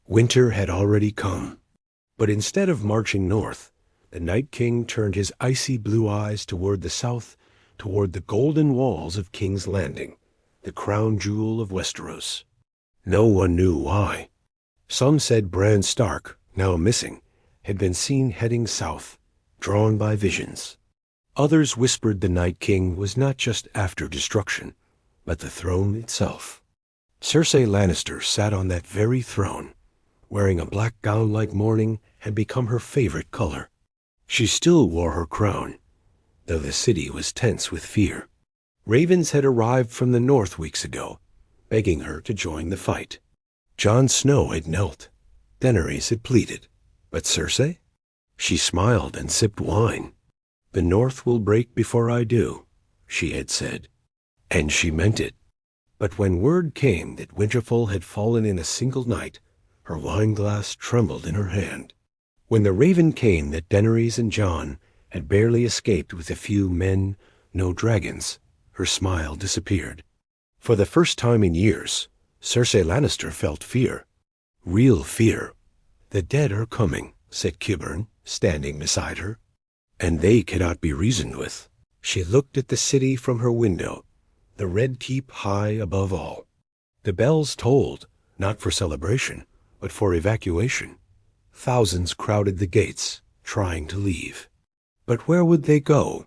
Winter had already come. But instead of marching north, the Night King turned his icy blue eyes toward the south, toward the golden walls of King's Landing, the crown jewel of Westeros. No one knew why. Some said Bran Stark, now missing, had been seen heading south, drawn by visions. Others whispered the Night King was not just after destruction, but the throne itself. Cersei Lannister sat on that very throne. Wearing a black gown like mourning had become her favorite color. She still wore her crown, though the city was tense with fear. Ravens had arrived from the north weeks ago, begging her to join the fight. Jon Snow had knelt. Daenerys had pleaded. But Cersei? She smiled and sipped wine. "The north will break before I do," she had said. And she meant it. But when word came that Winterfell had fallen in a single night, her wineglass trembled in her hand. When the raven came that Daenerys and Jon had barely escaped with a few men, no dragons, her smile disappeared. For the first time in years, Cersei Lannister felt fear. Real fear. "The dead are coming," said Qyburn, standing beside her. "And they cannot be reasoned with." She looked at the city from her window, the Red Keep high above all. The bells tolled, not for celebration, but for evacuation. Thousands crowded the gates, trying to leave. But where would they go?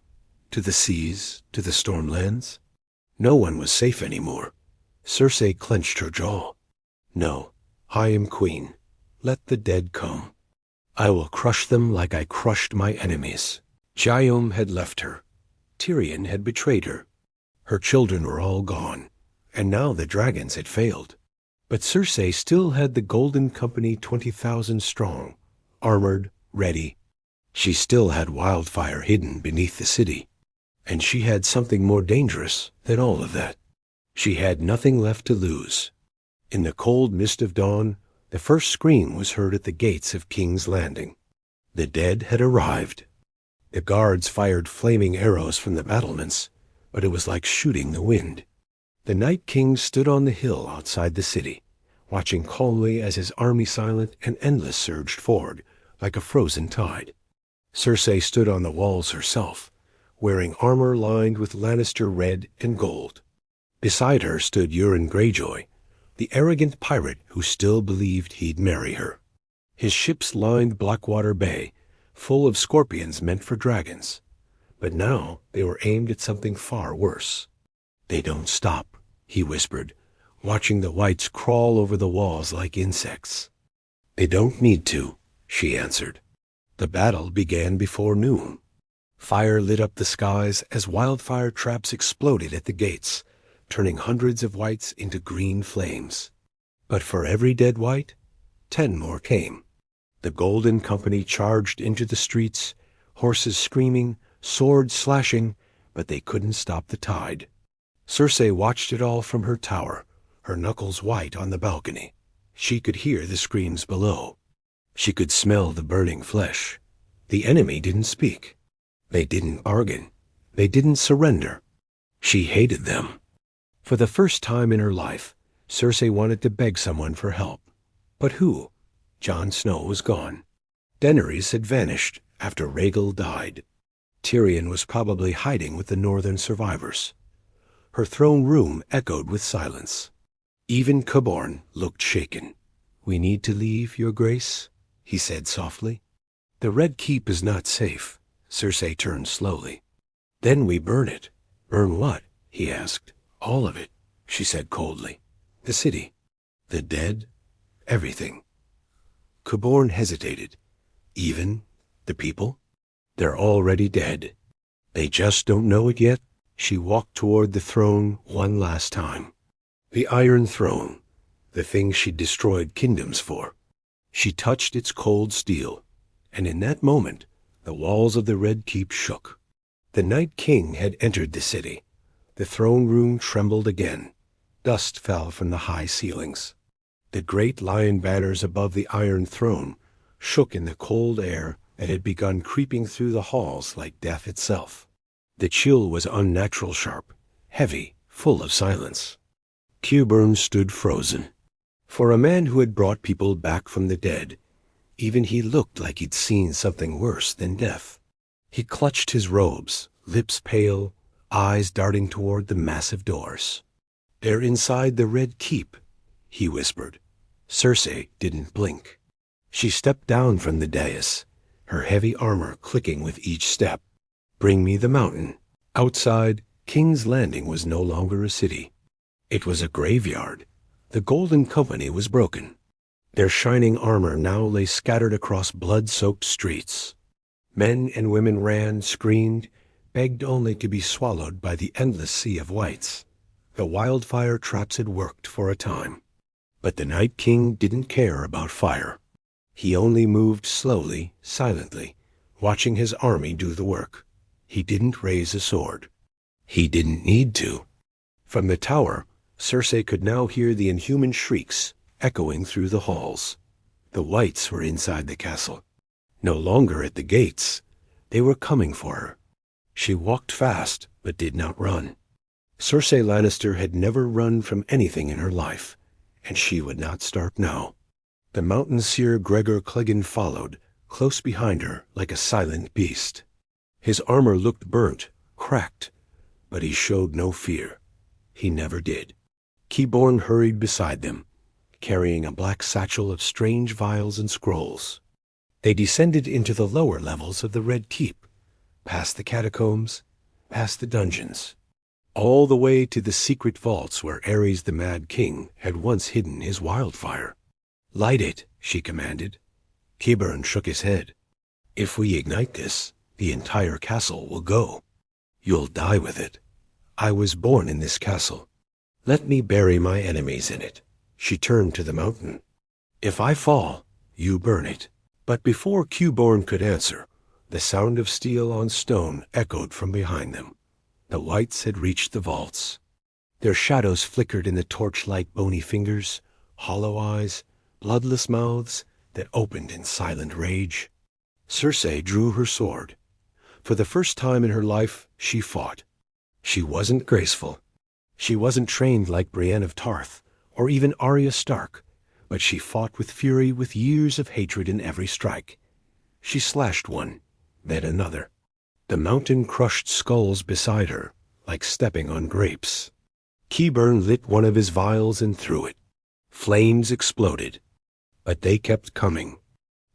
To the seas, to the Stormlands? No one was safe anymore. Cersei clenched her jaw. "No, I am queen. Let the dead come. I will crush them like I crushed my enemies." Jaehaerys had left her. Tyrion had betrayed her. Her children were all gone, and now the dragons had failed. But Cersei still had the Golden Company 20,000 strong, armored, ready. She still had wildfire hidden beneath the city. And she had something more dangerous than all of that. She had nothing left to lose. In the cold mist of dawn, the first scream was heard at the gates of King's Landing. The dead had arrived. The guards fired flaming arrows from the battlements, but it was like shooting the wind. The Night King stood on the hill outside the city, watching calmly as his army silent and endless surged forward, like a frozen tide. Cersei stood on the walls herself, wearing armor lined with Lannister red and gold. Beside her stood Euron Greyjoy, the arrogant pirate who still believed he'd marry her. His ships lined Blackwater Bay, full of scorpions meant for dragons. But now they were aimed at something far worse. "They don't stop," he whispered, watching the whites crawl over the walls like insects. "They don't need to," she answered. The battle began before noon. Fire lit up the skies as wildfire traps exploded at the gates, turning hundreds of whites into green flames. But for every dead white, 10 more came. The Golden Company charged into the streets, horses screaming, swords slashing, but they couldn't stop the tide. Cersei watched it all from her tower, her knuckles white on the balcony. She could hear the screams below. She could smell the burning flesh. The enemy didn't speak. They didn't bargain. They didn't surrender. She hated them. For the first time in her life, Cersei wanted to beg someone for help. But who? Jon Snow was gone. Daenerys had vanished after Rhaegal died. Tyrion was probably hiding with the northern survivors. Her throne room echoed with silence. Even Qyburn looked shaken. "We need to leave, Your Grace," he said softly. "The Red Keep is not safe." Cersei turned slowly. "Then we burn it." "Burn what?" he asked. "All of it," she said coldly. "The city, the dead, everything." Qyburn hesitated. "Even the people?" "They're already dead. They just don't know it yet." She walked toward the throne one last time. The Iron Throne, the thing she'd destroyed kingdoms for. She touched its cold steel, and in that moment, the walls of the Red Keep shook. The Night King had entered the city. The throne room trembled again. Dust fell from the high ceilings. The great lion banners above the Iron Throne shook in the cold air that had begun creeping through the halls like death itself. The chill was unnatural sharp, heavy, full of silence. Qyburn stood frozen. For a man who had brought people back from the dead, even he looked like he'd seen something worse than death. He clutched his robes, lips pale, eyes darting toward the massive doors. "They're inside the Red Keep," he whispered. Cersei didn't blink. She stepped down from the dais, her heavy armor clicking with each step. "Bring me the mountain." Outside, King's Landing was no longer a city. It was a graveyard. The Golden Company was broken. Their shining armor now lay scattered across blood-soaked streets. Men and women ran, screamed, begged only to be swallowed by the endless sea of whites. The wildfire traps had worked for a time. But the Night King didn't care about fire. He only moved slowly, silently, watching his army do the work. He didn't raise a sword. He didn't need to. From the tower, Cersei could now hear the inhuman shrieks echoing through the halls. The whites were inside the castle. No longer at the gates. They were coming for her. She walked fast, but did not run. Cersei Lannister had never run from anything in her life, and she would not start now. The mountain seer Gregor Clegane followed, close behind her like a silent beast. His armor looked burnt, cracked, but he showed no fear. He never did. Qyburn hurried beside them, carrying a black satchel of strange vials and scrolls. They descended into the lower levels of the Red Keep, past the catacombs, past the dungeons, all the way to the secret vaults where Aerys the Mad King had once hidden his wildfire. "Light it," she commanded. Qyburn shook his head. "If we ignite this, the entire castle will go. You'll die with it. I was born in this castle. Let me bury my enemies in it." She turned to the mountain. "If I fall, you burn it." But before Qyburn could answer, the sound of steel on stone echoed from behind them. The whites had reached the vaults. Their shadows flickered in the torchlight bony fingers, hollow eyes, bloodless mouths that opened in silent rage. Cersei drew her sword. For the first time in her life, she fought. She wasn't graceful. She wasn't trained like Brienne of Tarth, or even Arya Stark, but she fought with fury, with years of hatred in every strike. She slashed one, then another. The mountain crushed skulls beside her, like stepping on grapes. Qyburn lit one of his vials and threw it. Flames exploded, but they kept coming,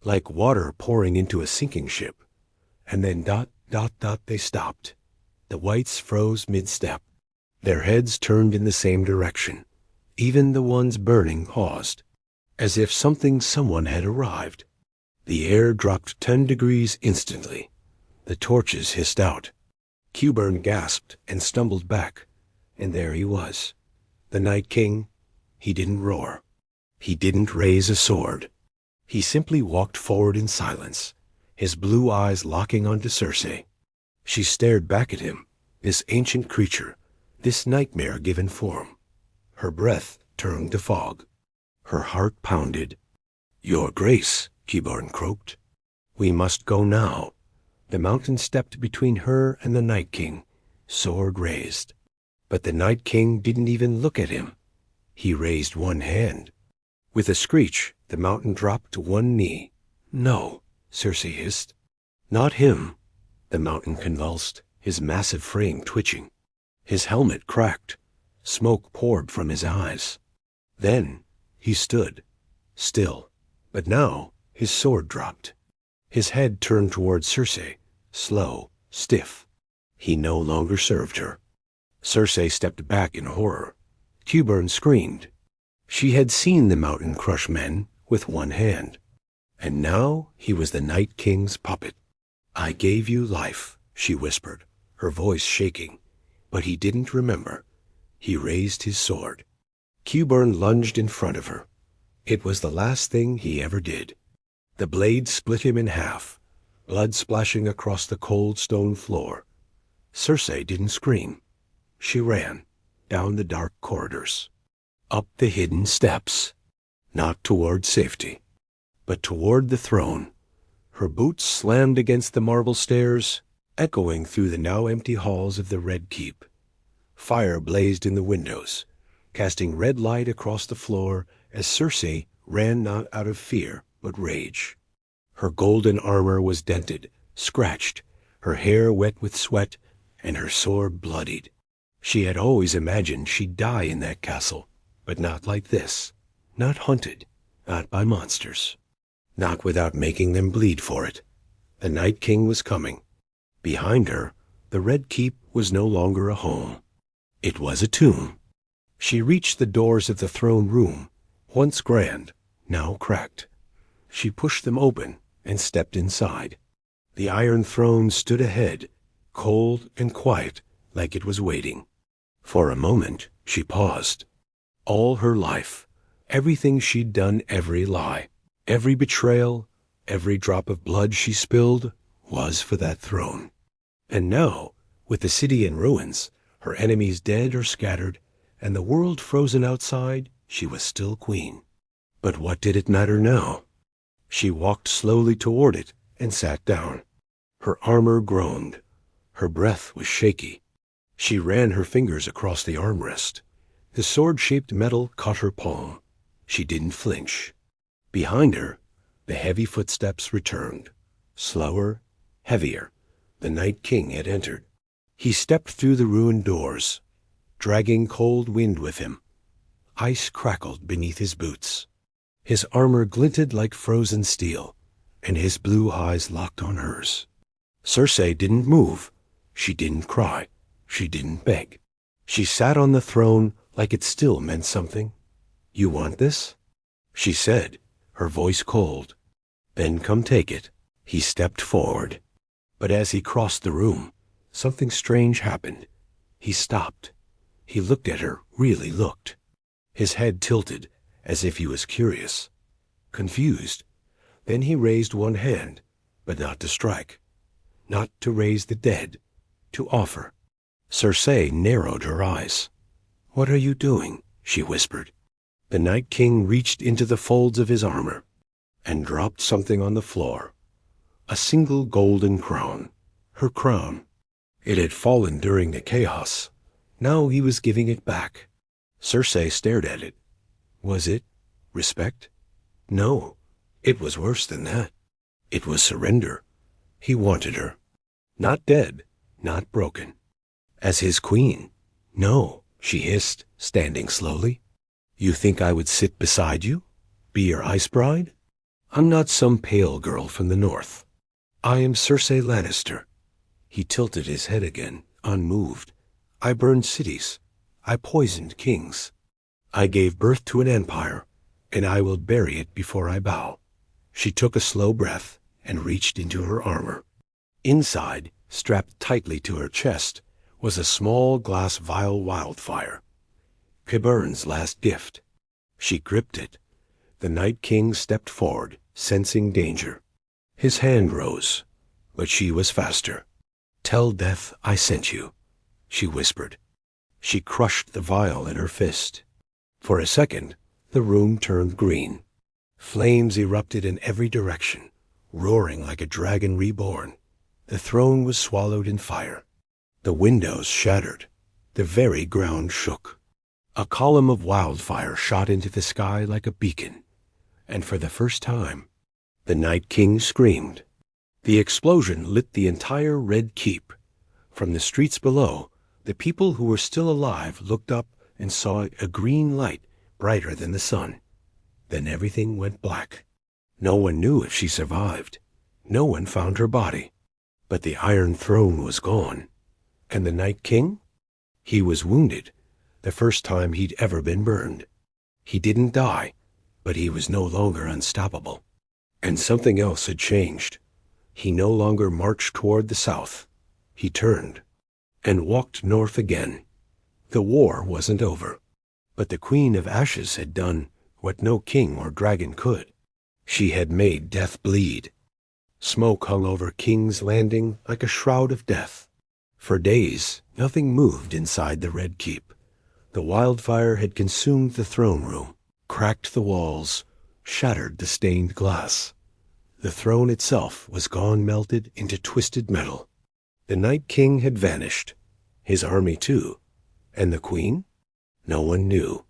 like water pouring into a sinking ship. And then dot, dot, dot, they stopped. The whites froze mid-step. Their heads turned in the same direction. Even the ones burning paused, as if someone had arrived. The air dropped 10 degrees instantly. The torches hissed out. Qyburn gasped and stumbled back, and there he was. The Night King. He didn't roar. He didn't raise a sword. He simply walked forward in silence, his blue eyes locking onto Cersei. She stared back at him, this ancient creature, this nightmare-given form. Her breath turned to fog. Her heart pounded. "Your Grace," Qyburn croaked. "We must go now." The mountain stepped between her and the Night King, sword raised. But the Night King didn't even look at him. He raised one hand. With a screech, the mountain dropped to one knee. "No," Cersei hissed. "Not him." The mountain convulsed, his massive frame twitching. His helmet cracked. Smoke poured from his eyes. Then he stood, still, but now his sword dropped. His head turned toward Cersei, slow, stiff. He no longer served her. Cersei stepped back in horror. Qyburn screamed. She had seen the mountain crush men with one hand. And now he was the Night King's puppet. "I gave you life," she whispered, her voice shaking. But he didn't remember. He raised his sword. Qyburn lunged in front of her. It was the last thing he ever did. The blade split him in half, blood splashing across the cold stone floor. Cersei didn't scream. She ran, down the dark corridors, up the hidden steps, not toward safety, but toward the throne. Her boots slammed against the marble stairs, echoing through the now empty halls of the Red Keep. Fire blazed in the windows, casting red light across the floor as Cersei ran not out of fear but rage. Her golden armor was dented, scratched, her hair wet with sweat, and her sword bloodied. She had always imagined she'd die in that castle, but not like this. Not hunted, not by monsters. Not without making them bleed for it. The Night King was coming. Behind her, the Red Keep was no longer a home. It was a tomb. She reached the doors of the throne room, once grand, now cracked. She pushed them open and stepped inside. The Iron Throne stood ahead, cold and quiet, like it was waiting. For a moment, she paused. All her life, everything she'd done, every lie, every betrayal, every drop of blood she spilled, was for that throne. And now, with the city in ruins, her enemies dead or scattered, and the world frozen outside, she was still queen. But what did it matter now? She walked slowly toward it and sat down. Her armor groaned. Her breath was shaky. She ran her fingers across the armrest. The sword-shaped metal caught her palm. She didn't flinch. Behind her, the heavy footsteps returned. Slower, heavier. The Night King had entered. He stepped through the ruined doors, dragging cold wind with him. Ice crackled beneath his boots. His armor glinted like frozen steel, and his blue eyes locked on hers. Cersei didn't move. She didn't cry. She didn't beg. She sat on the throne like it still meant something. "You want this?" she said, her voice cold. "Then come take it." He stepped forward. But as he crossed the room, something strange happened. He stopped. He looked at her, really looked. His head tilted, as if he was curious, confused. Then he raised one hand, but not to strike, not to raise the dead, to offer. Cersei narrowed her eyes. "What are you doing?" she whispered. The Night King reached into the folds of his armor and dropped something on the floor. A single golden crown. Her crown. It had fallen during the chaos. Now he was giving it back. Cersei stared at it. Was it respect? No, it was worse than that. It was surrender. He wanted her. Not dead, not broken. As his queen. "No," she hissed, standing slowly. "You think I would sit beside you? Be your ice bride? I'm not some pale girl from the north. I am Cersei Lannister." He tilted his head again, unmoved. "I burned cities. I poisoned kings. I gave birth to an empire, and I will bury it before I bow." She took a slow breath and reached into her armor. Inside, strapped tightly to her chest, was a small glass vial wildfire. Qyburn's last gift. She gripped it. The Night King stepped forward, sensing danger. His hand rose, but she was faster. "Tell death I sent you," she whispered. She crushed the vial in her fist. For a second, the room turned green. Flames erupted in every direction, roaring like a dragon reborn. The throne was swallowed in fire. The windows shattered. The very ground shook. A column of wildfire shot into the sky like a beacon. And for the first time, the Night King screamed. The explosion lit the entire Red Keep. From the streets below, the people who were still alive looked up and saw a green light brighter than the sun. Then everything went black. No one knew if she survived. No one found her body. But the Iron Throne was gone. And the Night King? He was wounded, the first time he'd ever been burned. He didn't die, but he was no longer unstoppable. And something else had changed. He no longer marched toward the south. He turned and walked north again. The war wasn't over, but the Queen of Ashes had done what no king or dragon could. She had made death bleed. Smoke hung over King's Landing like a shroud of death. For days, nothing moved inside the Red Keep. The wildfire had consumed the throne room, cracked the walls, shattered the stained glass. The throne itself was gone, melted into twisted metal. The Night King had vanished. His army, too. And the Queen? No one knew.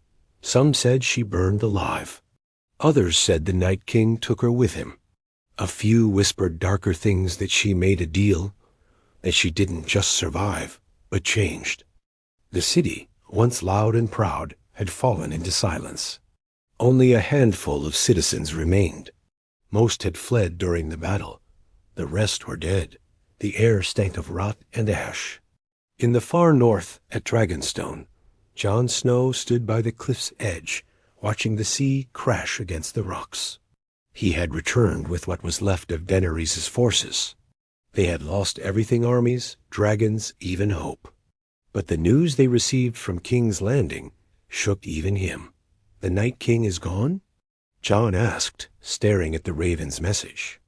Some said she burned alive. Others said the Night King took her with him. A few whispered darker things, that she made a deal, that she didn't just survive, but changed. The city, once loud and proud, had fallen into silence. Only a handful of citizens remained. Most had fled during the battle. The rest were dead. The air stank of rot and ash. In the far north, at Dragonstone, Jon Snow stood by the cliff's edge, watching the sea crash against the rocks. He had returned with what was left of Daenerys' forces. They had lost everything: armies, dragons, even hope. But the news they received from King's Landing shook even him. "The Night King is gone?" Jon asked, staring at the Raven's message.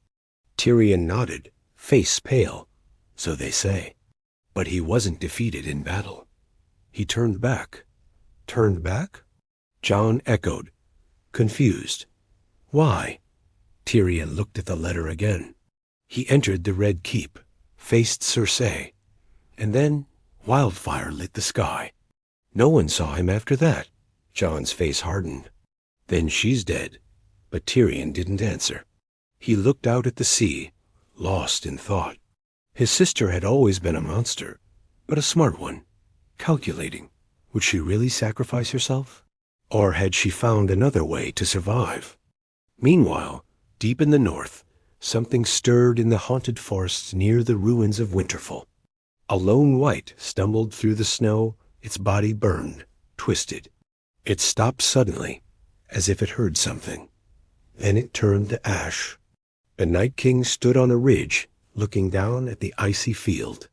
Tyrion nodded, face pale. "So they say. But he wasn't defeated in battle. He turned back." "Turned back?" Jon echoed, confused. "Why?" Tyrion looked at the letter again. "He entered the Red Keep, faced Cersei, and then wildfire lit the sky. No one saw him after that." Jon's face hardened. "Then she's dead." But Tyrion didn't answer. He looked out at the sea, lost in thought. His sister had always been a monster, but a smart one, calculating. Would she really sacrifice herself? Or had she found another way to survive? Meanwhile, deep in the north, something stirred in the haunted forests near the ruins of Winterfell. A lone wight stumbled through the snow, its body burned, twisted. It stopped suddenly, as if it heard something. Then it turned to ash. The Night King stood on a ridge, looking down at the icy field.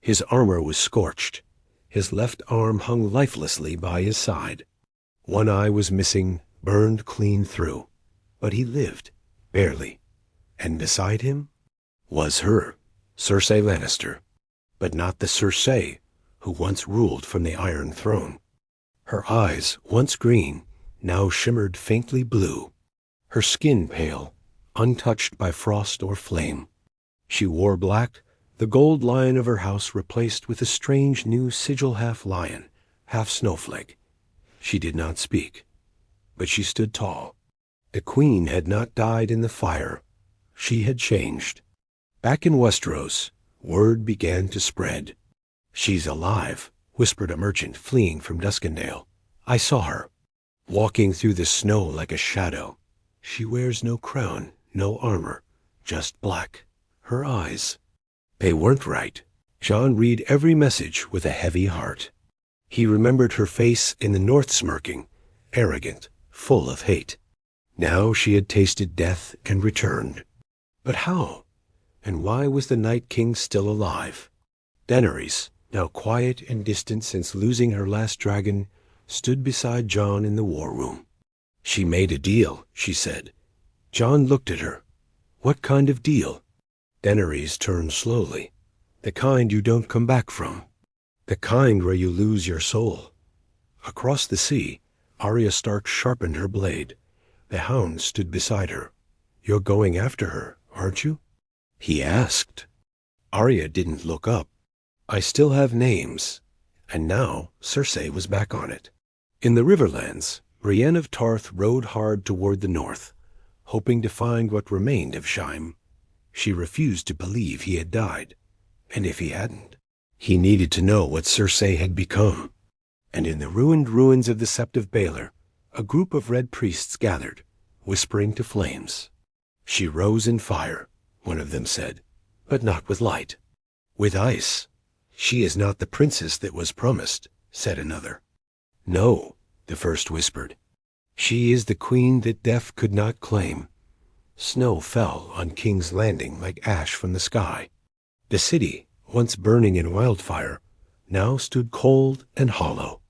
His armor was scorched. His left arm hung lifelessly by his side. One eye was missing, burned clean through. But he lived, barely. And beside him was her, Cersei Lannister. But not the Cersei who once ruled from the Iron Throne. Her eyes, once green, now shimmered faintly blue. Her skin pale, untouched by frost or flame. She wore black, the gold lion of her house replaced with a strange new sigil, half lion, half snowflake. She did not speak, but she stood tall. The queen had not died in the fire. She had changed. Back in Westeros, word began to spread. "She's alive," whispered a merchant fleeing from Duskendale. "I saw her, walking through the snow like a shadow. She wears no crown, no armor, just black. Her eyes." They weren't right. Jon read every message with a heavy heart. He remembered her face in the north, smirking, arrogant, full of hate. Now she had tasted death and returned. But how? And why was the Night King still alive? Daenerys, now quiet and distant since losing her last dragon, stood beside Jon in the war room. "She made a deal," she said. Jon looked at her. "What kind of deal?" Daenerys turned slowly. "The kind you don't come back from. The kind where you lose your soul." Across the sea, Arya Stark sharpened her blade. The hound stood beside her. "You're going after her, aren't you?" he asked. Arya didn't look up. "I still have names." And now Cersei was back on it. In the Riverlands, Brienne of Tarth rode hard toward the north, hoping to find what remained of Shaim. She refused to believe he had died. And if he hadn't, he needed to know what Cersei had become. And in the ruined ruins of the Sept of Baelor, a group of red priests gathered, whispering to flames. "She rose in fire," one of them said, "but not with light. With ice." "She is not the princess that was promised," said another. "No," the first whispered. "She is the queen that death could not claim." Snow fell on King's Landing like ash from the sky. The city, once burning in wildfire, now stood cold and hollow.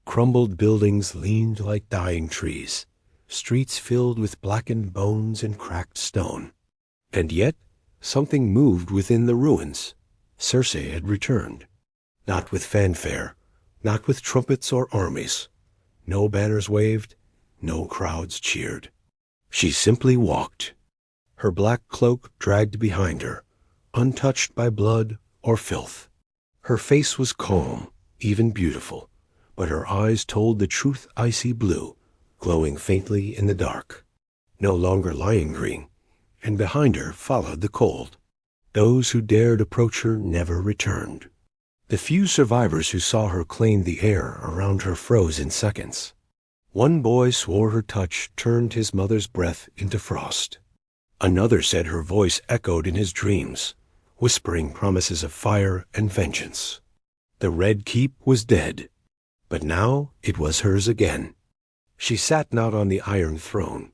Crumbled buildings leaned like dying trees, streets filled with blackened bones and cracked stone. And yet something moved within the ruins. Cersei had returned. Not with fanfare, not with trumpets or armies. No banners waved, no crowds cheered. She simply walked. Her black cloak dragged behind her, untouched by blood or filth. Her face was calm, even beautiful, but her eyes told the truth, icy blue, glowing faintly in the dark. No longer lion green, and behind her followed the cold. Those who dared approach her never returned. The few survivors who saw her claimed the air around her froze in seconds. One boy swore her touch turned his mother's breath into frost. Another said her voice echoed in his dreams, whispering promises of fire and vengeance. The Red Keep was dead, but now it was hers again. She sat not on the iron throne.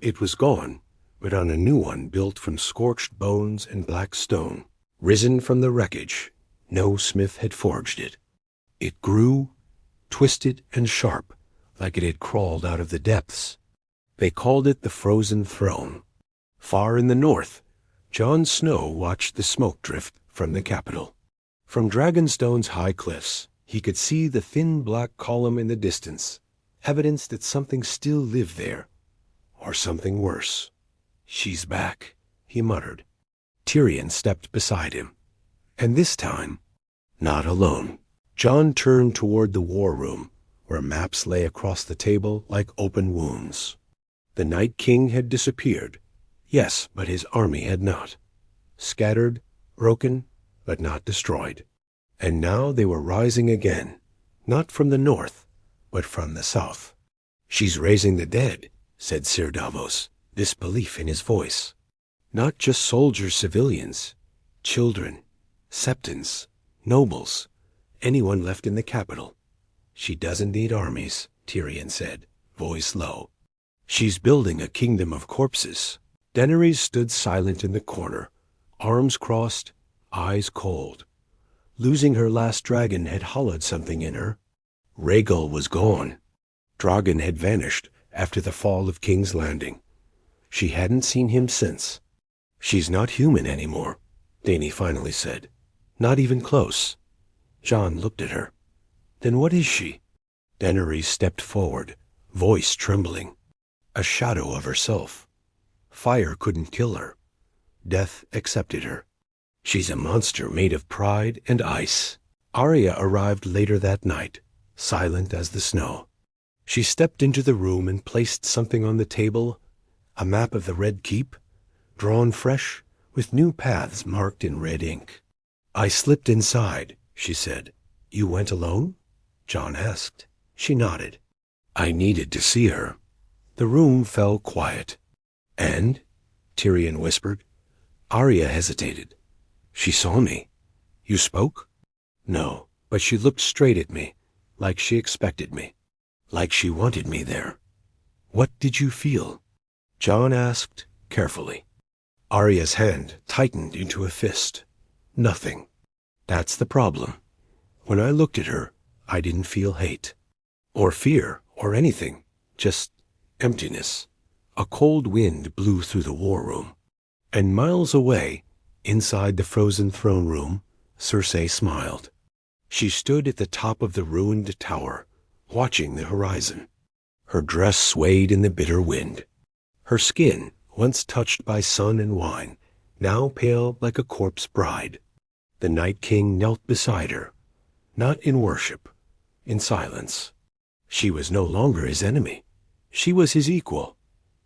It was gone, but on a new one built from scorched bones and black stone, risen from the wreckage. No smith had forged it. It grew, twisted and sharp, like it had crawled out of the depths. They called it the Frozen Throne. Far in the north, Jon Snow watched the smoke drift from the capital. From Dragonstone's high cliffs, he could see the thin black column in the distance, evidence that something still lived there, or something worse. "She's back," he muttered. Tyrion stepped beside him, and this time, not alone. Jon turned toward the war room, where maps lay across the table like open wounds. The Night King had disappeared. Yes, but his army had not. Scattered, broken, but not destroyed. And now they were rising again, not from the north, but from the south. "She's raising the dead," said Sir Davos, disbelief in his voice. "Not just soldiers, civilians, children, septons, nobles, anyone left in the capital." "She doesn't need armies," Tyrion said, voice low. "She's building a kingdom of corpses." Daenerys stood silent in the corner, arms crossed, eyes cold. Losing her last dragon had hollowed something in her. Rhaegal was gone. Drogon had vanished after the fall of King's Landing. She hadn't seen him since. "She's not human anymore," Dany finally said. "Not even close." Jon looked at her. "Then what is she?" Daenerys stepped forward, voice trembling. A shadow of herself. Fire couldn't kill her. Death accepted her. "She's a monster made of pride and ice." Arya arrived later that night, silent as the snow. She stepped into the room and placed something on the table, a map of the Red Keep, drawn fresh, with new paths marked in red ink. "I slipped inside," she said. "You went alone?" Jon asked. She nodded. "I needed to see her." The room fell quiet. "And?" Tyrion whispered. Arya hesitated. "She saw me." "You spoke?" "No, but she looked straight at me, like she expected me, like she wanted me there." "What did you feel?" Jon asked, carefully. Arya's hand tightened into a fist. "Nothing. That's the problem. When I looked at her, I didn't feel hate, or fear, or anything, just emptiness." A cold wind blew through the war room, and miles away, inside the frozen throne room, Cersei smiled. She stood at the top of the ruined tower, watching the horizon. Her dress swayed in the bitter wind. Her skin, once touched by sun and wine, now pale like a corpse bride. The Night King knelt beside her, not in worship, in silence. She was no longer his enemy. She was his equal.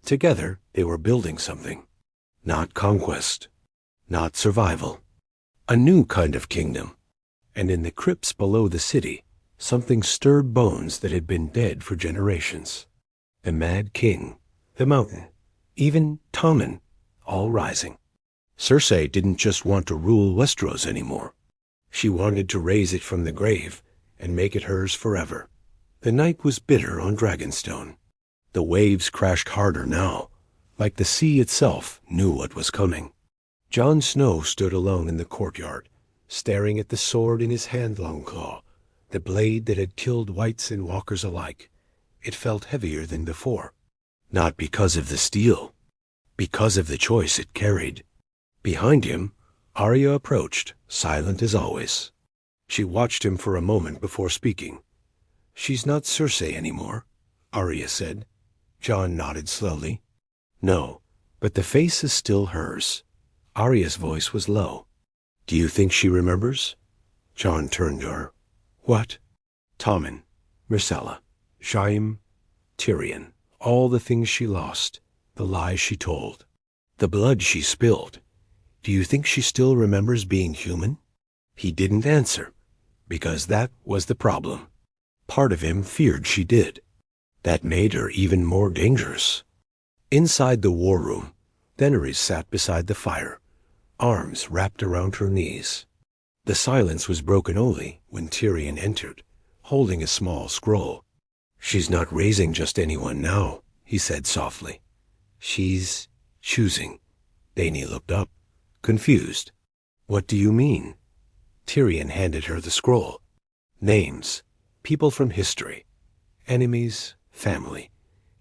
Together they were building something. Not conquest, not survival. A new kind of kingdom. And in the crypts below the city, something stirred bones that had been dead for generations. The Mad King, the Mountain, even Tommen, all rising. Cersei didn't just want to rule Westeros anymore. She wanted to raise it from the grave and make it hers forever. The night was bitter on Dragonstone. The waves crashed harder now, like the sea itself knew what was coming. Jon Snow stood alone in the courtyard, staring at the sword in his hand-long claw, the blade that had killed whites and walkers alike. It felt heavier than before. Not because of the steel, because of the choice it carried. Behind him, Arya approached, silent as always. She watched him for a moment before speaking. "She's not Cersei anymore," Arya said. Jon nodded slowly. "No, but the face is still hers." Arya's voice was low. "Do you think she remembers?" Jon turned to her. "What?" "Tommen. Myrcella, Shaim, Tyrion, all the things she lost, the lies she told, the blood she spilled. Do you think she still remembers being human? He didn't answer, because that was the problem. Part of him feared she did. That made her even more dangerous. Inside the war room, Daenerys sat beside the fire, arms wrapped around her knees. The silence was broken only when Tyrion entered, holding a small scroll. "She's not raising just anyone now," he said softly. "She's choosing." Dany looked up, confused. "What do you mean?" Tyrion handed her the scroll. "Names, people from history, enemies, family.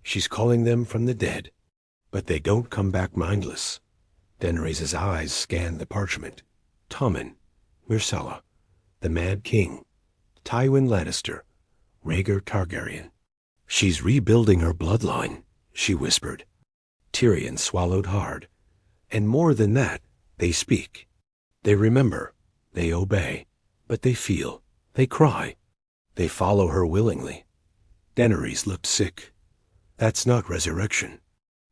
She's calling them from the dead, but they don't come back mindless." Daenerys' eyes scanned the parchment. Tommen, Myrcella, the Mad King, Tywin Lannister, Rhaegar Targaryen. "She's rebuilding her bloodline," she whispered. Tyrion swallowed hard. "And more than that, they speak. They remember. They obey. But they feel. They cry. They follow her willingly." Daenerys looked sick. "That's not resurrection.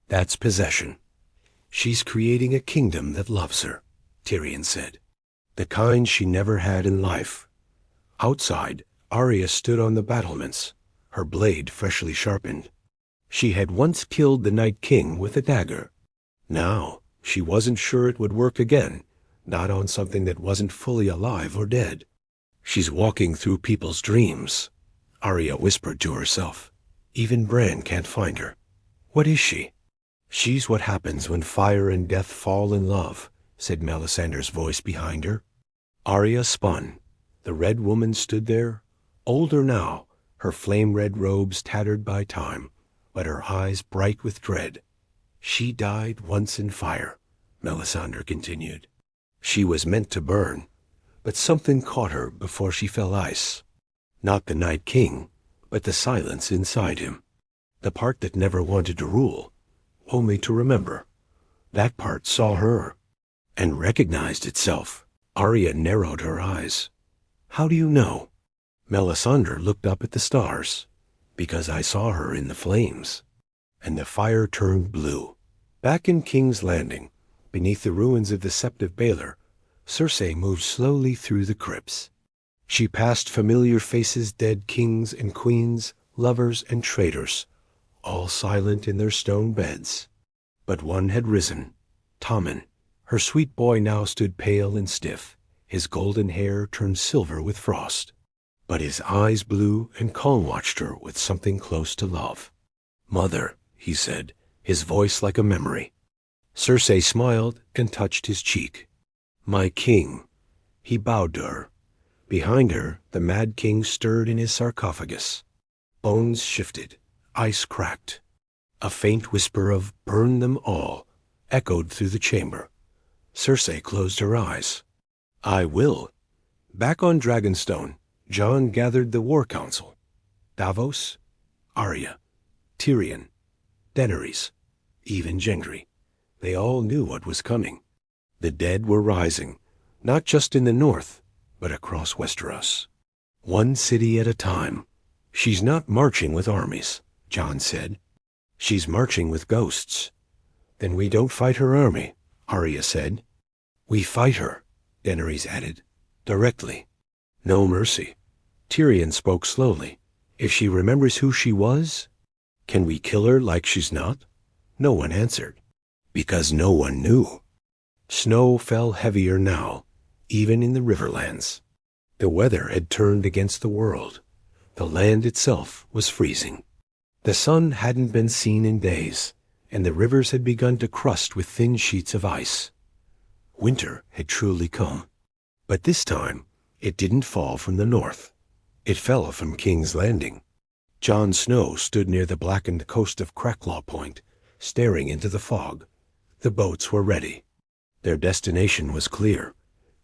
That's possession." "She's creating a kingdom that loves her," Tyrion said. "The kind she never had in life." Outside, Arya stood on the battlements, her blade freshly sharpened. She had once killed the Night King with a dagger. Now, she wasn't sure it would work again, not on something that wasn't fully alive or dead. "She's walking through people's dreams," Arya whispered to herself. "Even Bran can't find her. What is she?" "She's what happens when fire and death fall in love," said Melisandre's voice behind her. Arya spun. The Red Woman stood there, older now, her flame-red robes tattered by time, but her eyes bright with dread. "She died once in fire," Melisandre continued. "She was meant to burn, but something caught her before she fell ice. Not the Night King, but the silence inside him. The part that never wanted to rule, only to remember. That part saw her, and recognized itself." Arya narrowed her eyes. "How do you know?" Melisandre looked up at the stars. "Because I saw her in the flames." And the fire turned blue. Back in King's Landing, beneath the ruins of the Sept of Baelor, Cersei moved slowly through the crypts. She passed familiar faces, dead kings and queens, lovers and traitors, all silent in their stone beds. But one had risen, Tommen. Her sweet boy now stood pale and stiff, his golden hair turned silver with frost. But his eyes blue, and Khal watched her with something close to love. "Mother," he said, his voice like a memory. Cersei smiled and touched his cheek. "My king." He bowed to her. Behind her, the Mad King stirred in his sarcophagus. Bones shifted, ice cracked. A faint whisper of "burn them all" echoed through the chamber. Cersei closed her eyes. "I will." Back on Dragonstone, Jon gathered the war council. Davos, Arya, Tyrion, Daenerys, even Gendry. They all knew what was coming. The dead were rising, not just in the north, but across Westeros. One city at a time. "She's not marching with armies," Jon said. "She's marching with ghosts." "Then we don't fight her army," Arya said. "We fight her," Daenerys added, "directly. No mercy." Tyrion spoke slowly. "If she remembers who she was, can we kill her like she's not?" No one answered, because no one knew. Snow fell heavier now, even in the Riverlands. The weather had turned against the world. The land itself was freezing. The sun hadn't been seen in days, and the rivers had begun to crust with thin sheets of ice. Winter had truly come. But this time, it didn't fall from the north. It fell from King's Landing. Jon Snow stood near the blackened coast of Cracklaw Point, staring into the fog. The boats were ready. Their destination was clear.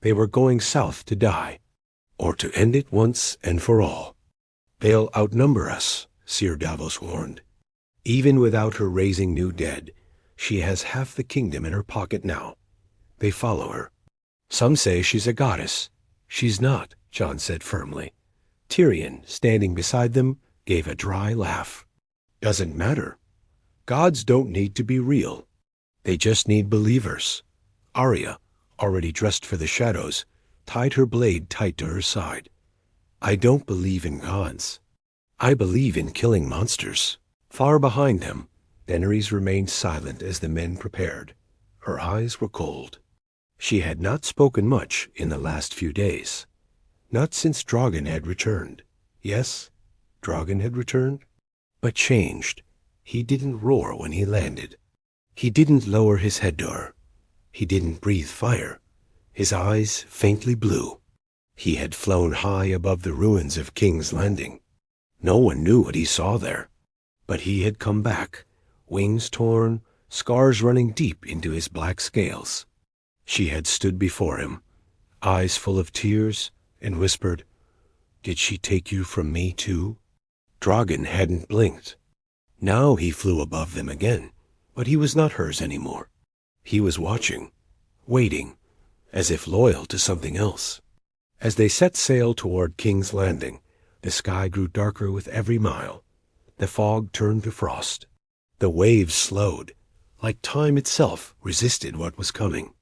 They were going south to die, or to end it once and for all. "They'll outnumber us," Seer Davos warned. "Even without her raising new dead, she has half the kingdom in her pocket now. They follow her. Some say she's a goddess. She's not," Jon said firmly. Tyrion, standing beside them, gave a dry laugh. Doesn't matter. Gods don't need to be real. They just need believers. Arya, already dressed for the shadows, tied her blade tight to her side. I don't believe in gods. I believe in killing monsters. Far behind them, Daenerys remained silent as the men prepared. Her eyes were cold. She had not spoken much in the last few days. Not since Drogon had returned. Yes, Drogon had returned, but changed. He didn't roar when he landed. He didn't lower his headgear. He didn't breathe fire. His eyes faintly blue. He had flown high above the ruins of King's Landing. No one knew what he saw there. But he had come back, wings torn, scars running deep into his black scales. She had stood before him, eyes full of tears, and whispered, "Did she take you from me too?" Drogon hadn't blinked. Now he flew above them again, but he was not hers anymore. He was watching, waiting, as if loyal to something else. As they set sail toward King's Landing, the sky grew darker with every mile. The fog turned to frost. The waves slowed, like time itself resisted what was coming.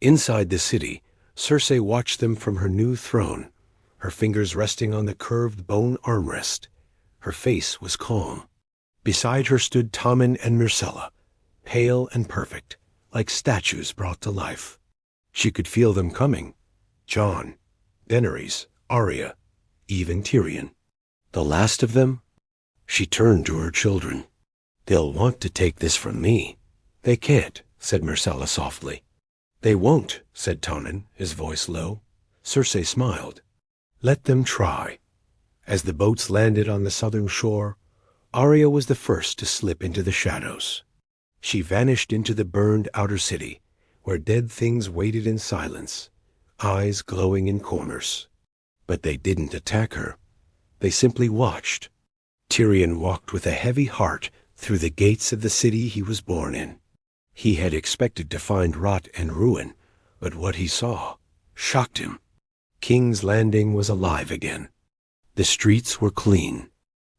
Inside the city, Cersei watched them from her new throne, her fingers resting on the curved bone armrest. Her face was calm. Beside her stood Tommen and Myrcella, pale and perfect, like statues brought to life. She could feel them coming. Jon, Daenerys, Arya, even Tyrion. The last of them? She turned to her children. "They'll want to take this from me." "They can't," said Myrcella softly. "They won't," said Tommen, his voice low. Cersei smiled. "Let them try." As the boats landed on the southern shore, Arya was the first to slip into the shadows. She vanished into the burned outer city, where dead things waited in silence, eyes glowing in corners. But they didn't attack her. They simply watched. Tyrion walked with a heavy heart through the gates of the city he was born in. He had expected to find rot and ruin, but what he saw shocked him. King's Landing was alive again. The streets were clean.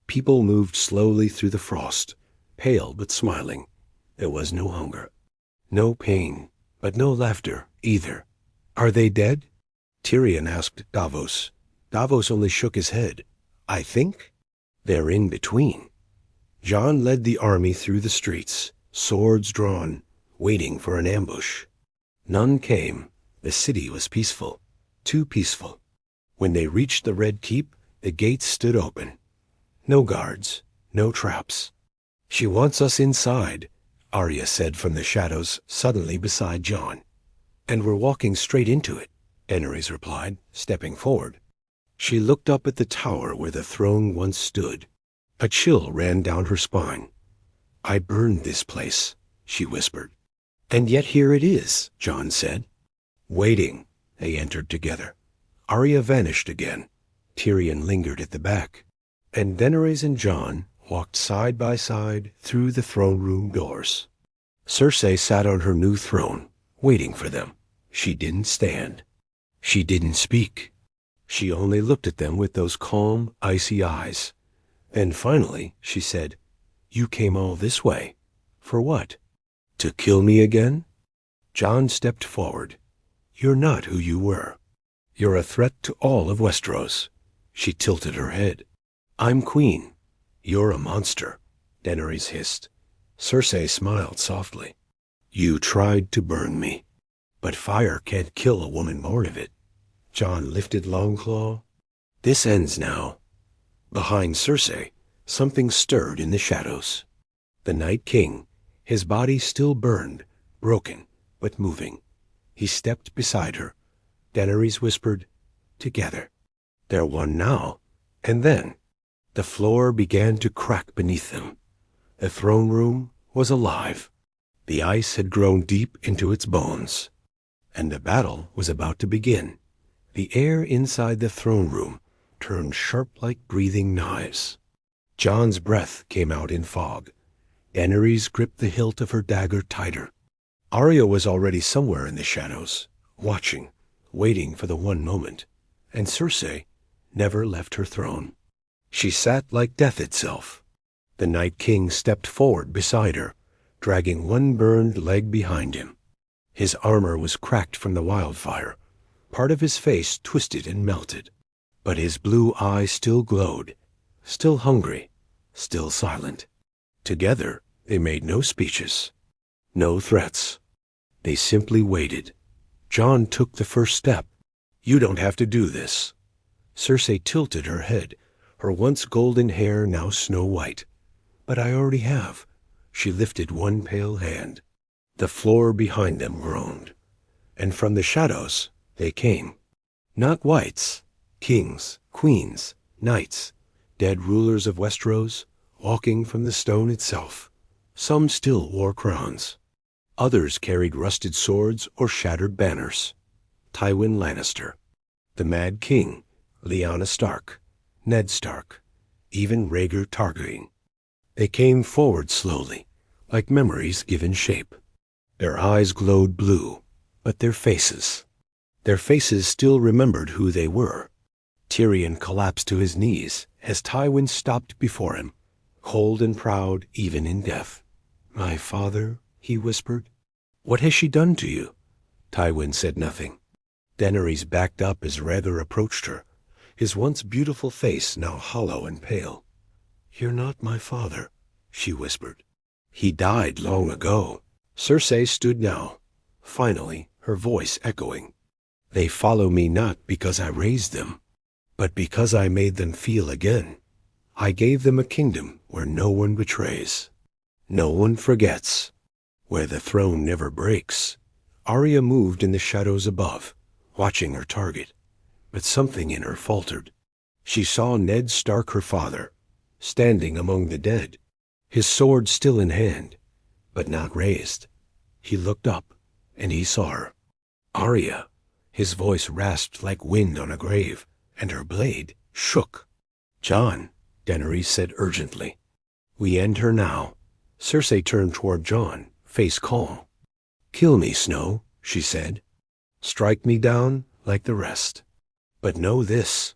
People moved slowly through the frost, pale but smiling. There was no hunger, no pain, but no laughter either. "Are they dead?" Tyrion asked Davos. Davos only shook his head. "I think they're in between." Jon led the army through the streets, swords drawn, waiting for an ambush. None came. The city was peaceful, too peaceful. When they reached the Red Keep, the gates stood open. No guards, no traps. "She wants us inside," Arya said from the shadows suddenly beside Jon. "And we're walking straight into it," Daenerys replied, stepping forward. She looked up at the tower where the throne once stood. A chill ran down her spine. "I burned this place," she whispered. "And yet here it is," Jon said. Waiting, they entered together. Arya vanished again. Tyrion lingered at the back. And Daenerys and Jon walked side by side through the throne room doors. Cersei sat on her new throne, waiting for them. She didn't stand. She didn't speak. She only looked at them with those calm, icy eyes. Then finally she said, "You came all this way. For what? To kill me again?" Jon stepped forward. "You're not who you were. You're a threat to all of Westeros." She tilted her head. "I'm queen. You're a monster," Daenerys hissed. Cersei smiled softly. "You tried to burn me, but fire can't kill a woman born of it." Jon lifted Longclaw. "This ends now." Behind Cersei, something stirred in the shadows. The Night King, his body still burned, broken, but moving. He stepped beside her. Daenerys whispered, "Together." They're one now. And then the floor began to crack beneath them. The throne room was alive. The ice had grown deep into its bones. And the battle was about to begin. The air inside the throne room turned sharp like breathing knives. Jon's breath came out in fog. Daenerys gripped the hilt of her dagger tighter. Arya was already somewhere in the shadows, watching, waiting for the one moment. And Cersei never left her throne. She sat like death itself. The Night King stepped forward beside her, dragging one burned leg behind him. His armor was cracked from the wildfire, part of his face twisted and melted. But his blue eyes still glowed, still hungry, still silent. Together, they made no speeches, no threats. They simply waited. Jon took the first step. "You don't have to do this." Cersei tilted her head, her once golden hair now snow-white. "But I already have." She lifted one pale hand. The floor behind them groaned. And from the shadows they came. Not wights, kings, queens, knights, dead rulers of Westeros, walking from the stone itself. Some still wore crowns. Others carried rusted swords or shattered banners. Tywin Lannister, the Mad King, Lyanna Stark, Ned Stark, even Rhaegar Targaryen. They came forward slowly, like memories given shape. Their eyes glowed blue, but their faces still remembered who they were. Tyrion collapsed to his knees as Tywin stopped before him, cold and proud even in death. "My father," he whispered. "What has she done to you?" Tywin said nothing. Daenerys backed up as Rhaegar approached her, his once beautiful face now hollow and pale. "You're not my father," she whispered. "He died long ago." Cersei stood now, finally, her voice echoing. "They follow me not because I raised them, but because I made them feel again. I gave them a kingdom where no one betrays, no one forgets, where the throne never breaks." Arya moved in the shadows above, watching her target, but something in her faltered. She saw Ned Stark, her father, standing among the dead, his sword still in hand, but not raised. He looked up, and he saw her. "Arya!" His voice rasped like wind on a grave, and her blade shook. "Jon," Daenerys said urgently. "We end her now." Cersei turned toward Jon, face calm. "Kill me, Snow," she said. "Strike me down like the rest. But know this,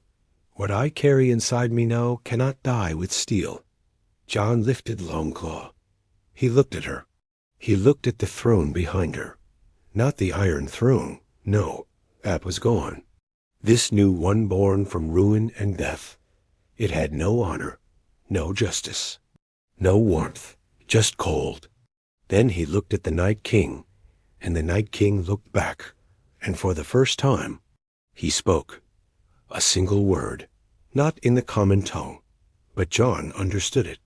what I carry inside me now cannot die with steel." Jon lifted Longclaw. He looked at her. He looked at the throne behind her. Not the Iron Throne, no, that was gone. This new one born from ruin and death. It had no honor, no justice, no warmth, just cold. Then he looked at the Night King, and the Night King looked back, and for the first time, he spoke. A single word, not in the common tongue, but Jon understood it.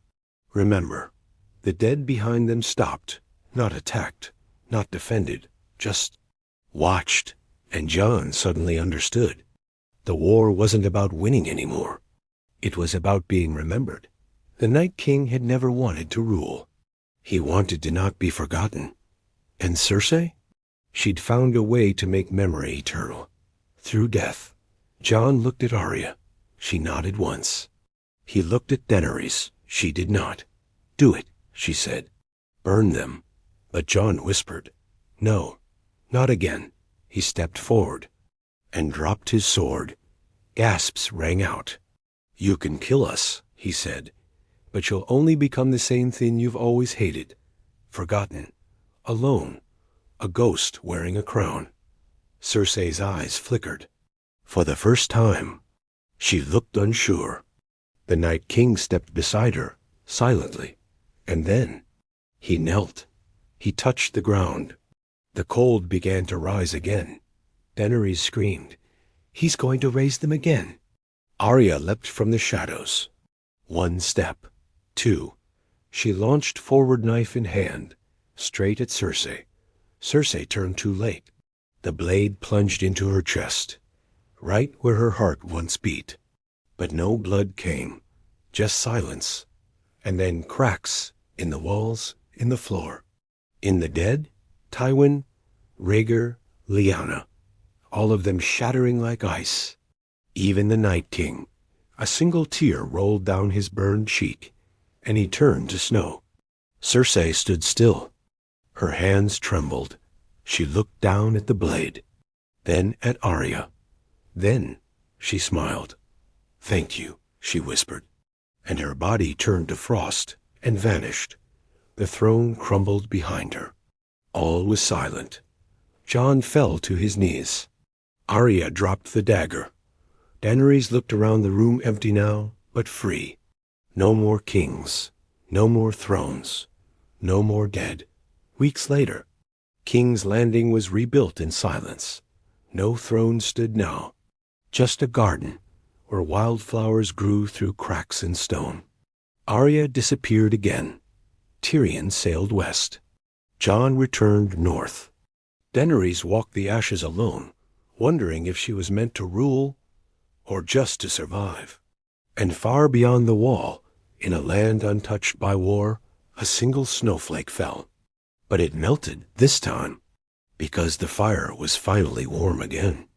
"Remember." The dead behind them stopped, not attacked, not defended, just watched, and Jon suddenly understood. The war wasn't about winning anymore. It was about being remembered. The Night King had never wanted to rule. He wanted to not be forgotten. And Cersei? She'd found a way to make memory eternal. Through death. Jon looked at Arya. She nodded once. He looked at Daenerys. She did not. "Do it," she said. "Burn them." But Jon whispered, "No, not again." He stepped forward and dropped his sword. Gasps rang out. "You can kill us," he said, "but you'll only become the same thing you've always hated. Forgotten. Alone. A ghost wearing a crown." Cersei's eyes flickered. For the first time, she looked unsure. The Night King stepped beside her, silently, and then he knelt. He touched the ground. The cold began to rise again. Daenerys screamed, "He's going to raise them again." Arya leapt from the shadows. One step. Two. She launched forward, knife in hand, straight at Cersei. Cersei turned too late. The blade plunged into her chest, right where her heart once beat. But no blood came, just silence, and then cracks in the walls, in the floor. In the dead, Tywin, Rhaegar, Lyanna, all of them shattering like ice. Even the Night King. A single tear rolled down his burned cheek, and he turned to Snow. Cersei stood still. Her hands trembled. She looked down at the blade, then at Arya. Then she smiled. "Thank you," she whispered. and her body turned to frost and vanished. The throne crumbled behind her. All was silent. Jon fell to his knees. Arya dropped the dagger. Daenerys looked around the room, empty now, but free. No more kings, no more thrones, no more dead. Weeks later, King's Landing was rebuilt in silence. No throne stood now, just a garden where wildflowers grew through cracks in stone. Arya disappeared again. Tyrion sailed west. Jon returned north. Daenerys walked the ashes alone, wondering if she was meant to rule or just to survive. And far beyond the wall, in a land untouched by war, a single snowflake fell. But it melted this time, because the fire was finally warm again.